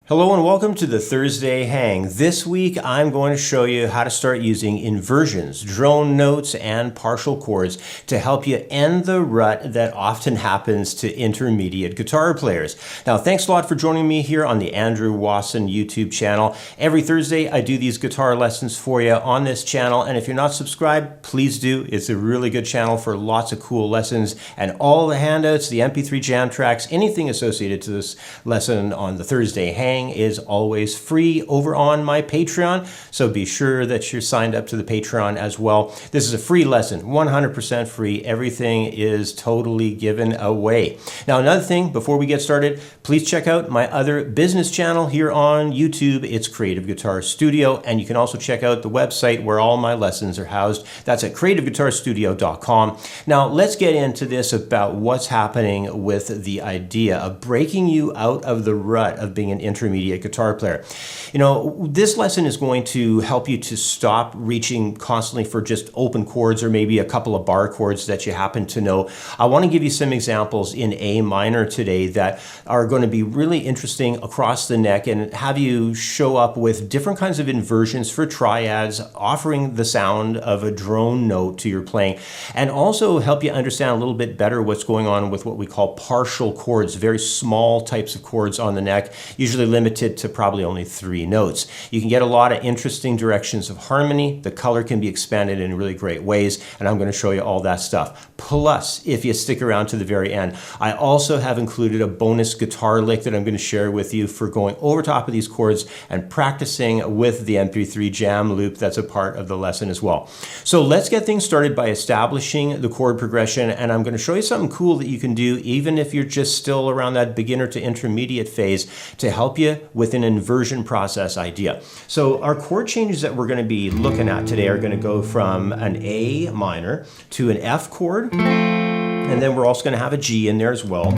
Hello and welcome to the Thursday Hang. This week I'm going to show you how to start using inversions, drone notes, and partial chords to help you end the rut that often happens to intermediate guitar players. Now, thanks a lot for joining me here on the Andrew Wasson YouTube channel. Every Thursday I do these guitar lessons for you on this channel, and if you're not subscribed, please do. It's a really good channel for lots of cool lessons and all the handouts, the MP3 jam tracks, anything associated to this lesson on the Thursday Hang is always free over on my Patreon, so be sure that you're signed up to the Patreon as well. This is a free lesson, 100% free. Everything is totally given away. Now, another thing before we get started, please check out my other business channel here on YouTube. It's Creative Guitar Studio, and you can also check out the website where all my lessons are housed. That's at creativeguitarstudio.com. Now, let's get into this about what's happening with the idea of breaking you out of the rut of being an intermediate guitar player. You know, this lesson is going to help you to stop reaching constantly for just open chords or maybe a couple of bar chords that you happen to know. I want to give you some examples in A minor today that are going to be really interesting across the neck and have you show up with different kinds of inversions for triads, offering the sound of a drone note to your playing, and also help you understand a little bit better what's going on with what we call partial chords, very small types of chords on the neck, usually limited to probably only 3 notes. You can get a lot of interesting directions of harmony. The color can be expanded in really great ways, and I'm going to show you all that stuff. Plus, if you stick around to the very end, I also have included a bonus guitar lick that I'm going to share with you for going over top of these chords and practicing with the MP3 jam loop that's a part of the lesson as well. So let's get things started by establishing the chord progression, and I'm going to show you something cool that you can do even if you're just still around that beginner to intermediate phase to help you with an inversion process idea. So our chord changes that we're going to be looking at today are going to go from an A minor to an F chord, and then we're also going to have a G in there as well,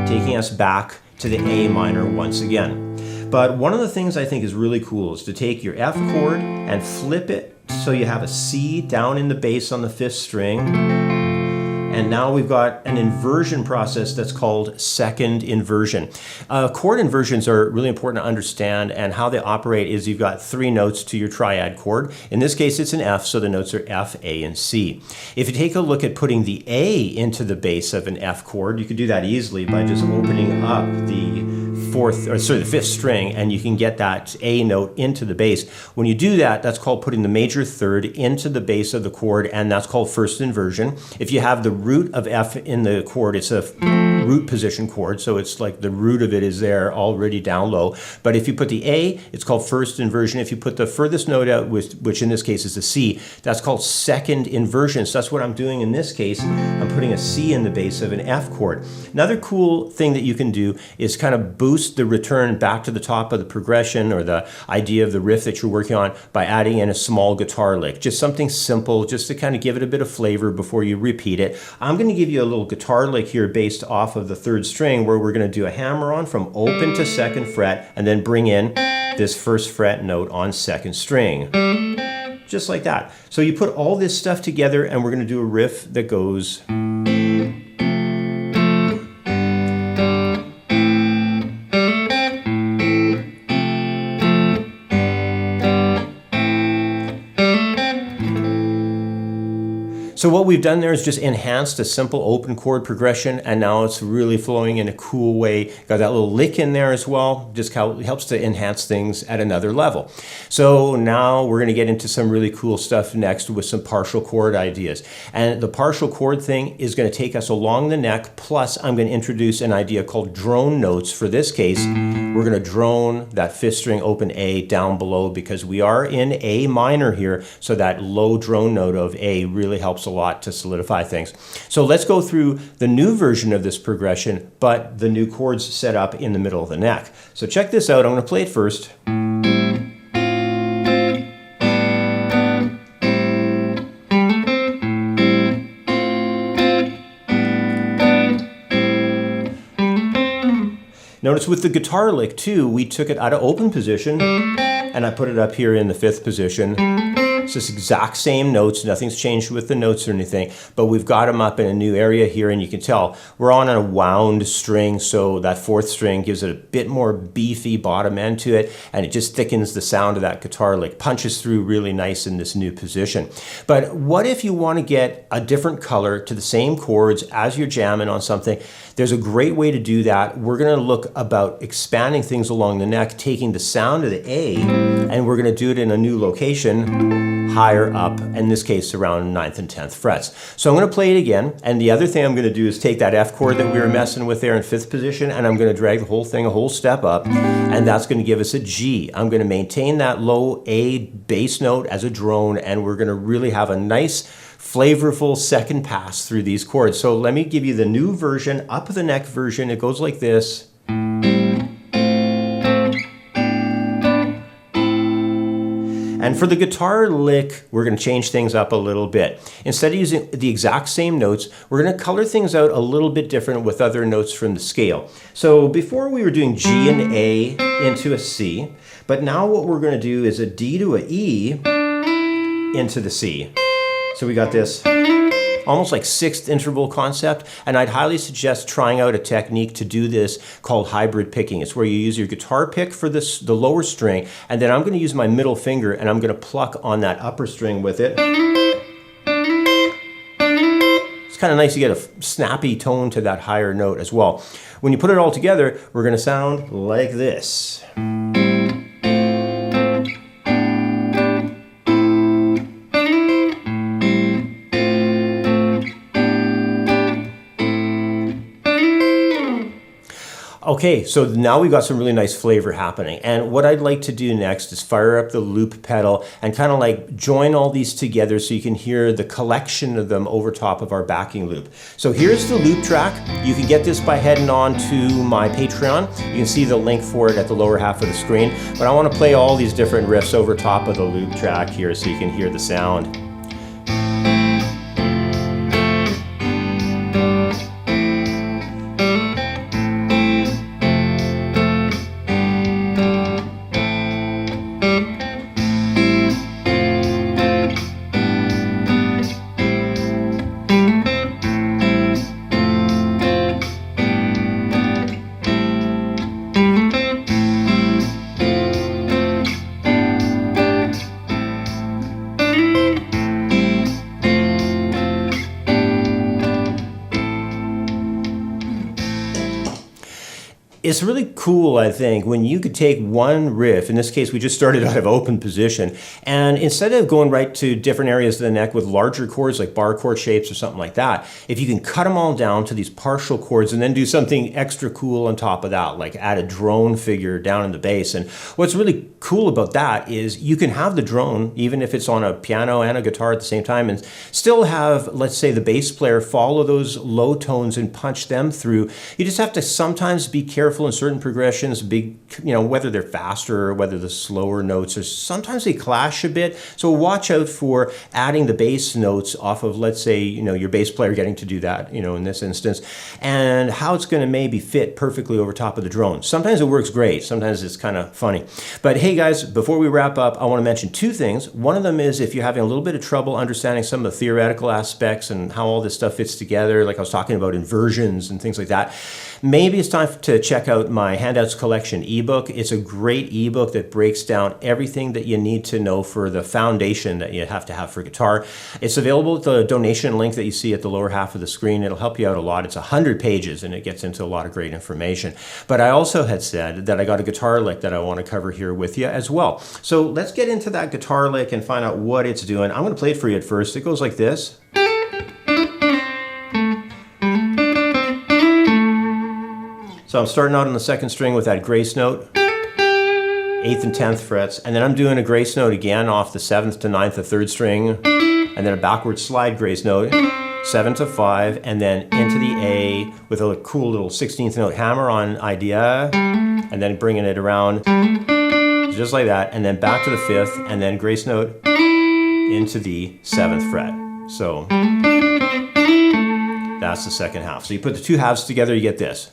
taking us back to the A minor once again. But one of the things I think is really cool is to take your F chord and flip it so you have a C down in the bass on the 5th string. And now we've got an inversion process that's called second inversion. Chord inversions are really important to understand, and how they operate is you've got 3 notes to your triad chord. In this case, it's an F, so the notes are F, A, and C. If you take a look at putting the A into the bass of an F chord, you could do that easily by just opening up the 5th string, and you can get that A note into the bass. When you do that, that's called putting the major third into the bass of the chord, and that's called first inversion. If you have the root of F in the chord, it's a root position chord, so it's like the root of it is there already down low. But if you put the A, it's called first inversion. If you put the furthest note out, which in this case is the C, that's called second inversion. So that's what I'm doing in this case. I'm putting a C in the bass of an F chord. Another cool thing that you can do is kind of boost the return back to the top of the progression or the idea of the riff that you're working on by adding in a small guitar lick. Just something simple, just to kind of give it a bit of flavor before you repeat it. I'm going to give you a little guitar lick here based off of the 3rd string, where we're going to do a hammer on from open to 2nd fret and then bring in this 1st fret note on 2nd string. Just like that. So you put all this stuff together and we're going to do a riff that goes... So what we've done there is just enhanced a simple open chord progression, and now it's really flowing in a cool way. Got that little lick in there as well, just helps to enhance things at another level. So now we're going to get into some really cool stuff next with some partial chord ideas. And the partial chord thing is going to take us along the neck, plus I'm going to introduce an idea called drone notes. For this case, we're going to drone that 5th string open A down below because we are in A minor here, so that low drone note of A really helps a lot to solidify things. So let's go through the new version of this progression, but the new chords set up in the middle of the neck. So check this out. I'm going to play it first. Notice with the guitar lick too, we took it out of open position and I put it up here in the 5th position. It's this exact same notes, nothing's changed with the notes or anything, but we've got them up in a new area here, and you can tell we're on a wound string, so that fourth string gives it a bit more beefy bottom end to it, and it just thickens the sound of that guitar lick, punches through really nice in this new position. But what if you want to get a different color to the same chords as you're jamming on something? There's a great way to do that. We're going to look about expanding things along the neck, taking the sound of the A, and we're going to do it in a new location, higher up, in this case around 9th and 10th frets. So I'm going to play it again, and the other thing I'm going to do is take that F chord that we were messing with there in 5th position, and I'm going to drag the whole thing a whole step up, and that's going to give us a G. I'm going to maintain that low A bass note as a drone, and we're going to really have a nice flavorful second pass through these chords. So let me give you the new version, up the neck version. It goes like this. And for the guitar lick, we're going to change things up a little bit. Instead of using the exact same notes, we're going to color things out a little bit different with other notes from the scale. So before we were doing G and A into a C, but now what we're going to do is a D to a E into the C. So we got this almost like sixth interval concept, and I'd highly suggest trying out a technique to do this called hybrid picking. It's where you use your guitar pick for the lower string, and then I'm going to use my middle finger and I'm going to pluck on that upper string with it. It's kind of nice to get a snappy tone to that higher note as well. When you put it all together, we're going to sound like this. Okay, so now we've got some really nice flavor happening. And what I'd like to do next is fire up the loop pedal and kind of like join all these together so you can hear the collection of them over top of our backing loop. So here's the loop track. You can get this by heading on to my Patreon. You can see the link for it at the lower half of the screen. But I want to play all these different riffs over top of the loop track here so you can hear the sound. It's really cool, I think, when you could take one riff, in this case we just started out of open position, and instead of going right to different areas of the neck with larger chords like bar chord shapes or something like that, if you can cut them all down to these partial chords and then do something extra cool on top of that, like add a drone figure down in the bass. And what's really cool about that is you can have the drone, even if it's on a piano and a guitar at the same time, and still have, let's say, the bass player follow those low tones and punch them through. You just have to sometimes be careful in certain progressions, whether they're faster or whether the slower notes, or sometimes they clash a bit. So watch out for adding the bass notes off of, let's say, your bass player getting to do that, in this instance, and how it's going to maybe fit perfectly over top of the drone. Sometimes it works great. Sometimes it's kind of funny. But hey guys, before we wrap up, I want to mention two things. One of them is if you're having a little bit of trouble understanding some of the theoretical aspects and how all this stuff fits together, like I was talking about inversions and things like that, maybe it's time to check out my Handouts Collection ebook. It's a great ebook that breaks down everything that you need to know for the foundation that you have to have for guitar. It's available at the donation link that you see at the lower half of the screen. It'll help you out a lot. It's 100 pages and it gets into a lot of great information. But I also had said that I got a guitar lick that I want to cover here with you as well. So let's get into that guitar lick and find out what it's doing. I'm going to play it for you at first. It goes like this. So I'm starting out on the second string with that grace note, 8th and 10th frets, and then I'm doing a grace note again off the 7th to 9th, the third string, and then a backward slide grace note, 7 to 5, and then into the A with a cool little 16th note hammer-on idea, and then bringing it around just like that, and then back to the 5th, and then grace note into the 7th fret. So that's the second half. So you put the two halves together, you get this.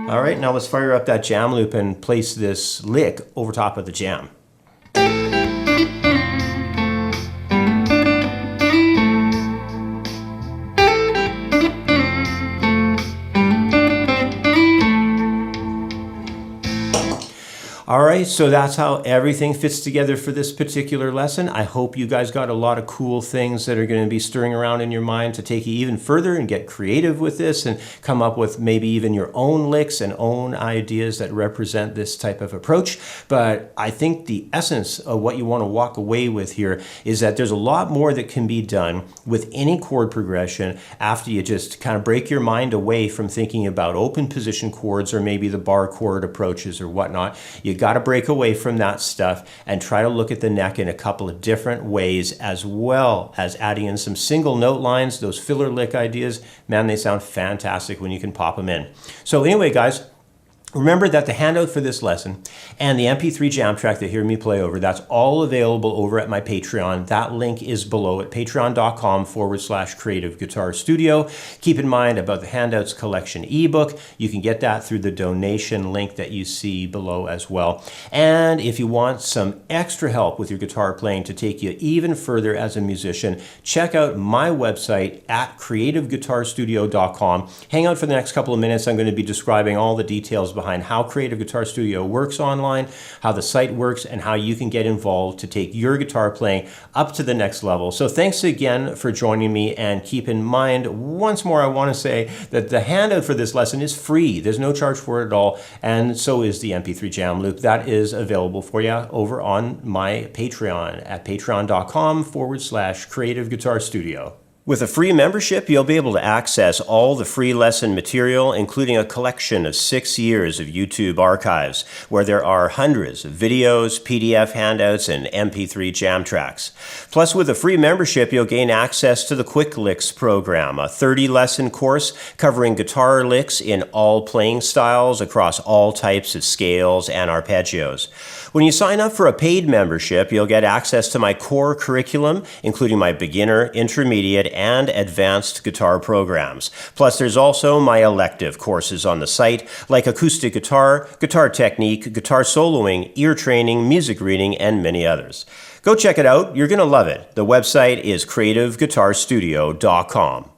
All right, now let's fire up that jam loop and place this lick over top of the jam. All right, so that's how everything fits together for this particular lesson. I hope you guys got a lot of cool things that are going to be stirring around in your mind to take you even further and get creative with this and come up with maybe even your own licks and own ideas that represent this type of approach. But I think the essence of what you want to walk away with here is that there's a lot more that can be done with any chord progression after you just kind of break your mind away from thinking about open position chords or maybe the bar chord approaches or whatnot. You got to break away from that stuff and try to look at the neck in a couple of different ways, as well as adding in some single note lines. Those filler lick ideas, man, they sound fantastic when you can pop them in. So anyway, guys, remember that the handout for this lesson and the MP3 jam track that you hear me play over, that's all available over at my Patreon. That link is below at patreon.com/Creative Guitar Studio. Keep in mind about the Handouts Collection ebook. You can get that through the donation link that you see below as well. And if you want some extra help with your guitar playing to take you even further as a musician, check out my website at creativeguitarstudio.com. Hang out for the next couple of minutes. I'm going to be describing all the details behind how Creative Guitar Studio works online, how the site works, and how you can get involved to take your guitar playing up to the next level. So thanks again for joining me, and keep in mind, once more, I want to say that the handout for this lesson is free. There's no charge for it at all, and so is the MP3 jam loop. That is available for you over on my Patreon at patreon.com/Creative Guitar Studio. With a free membership, you'll be able to access all the free lesson material, including a collection of 6 years of YouTube archives, where there are hundreds of videos, PDF handouts, and MP3 jam tracks. Plus, with a free membership, you'll gain access to the Quick Licks program, a 30-lesson course covering guitar licks in all playing styles across all types of scales and arpeggios. When you sign up for a paid membership, you'll get access to my core curriculum, including my beginner, intermediate, and advanced guitar programs. Plus, there's also my elective courses on the site, like acoustic guitar, guitar technique, guitar soloing, ear training, music reading, and many others. Go check it out. You're going to love it. The website is creativeguitarstudio.com.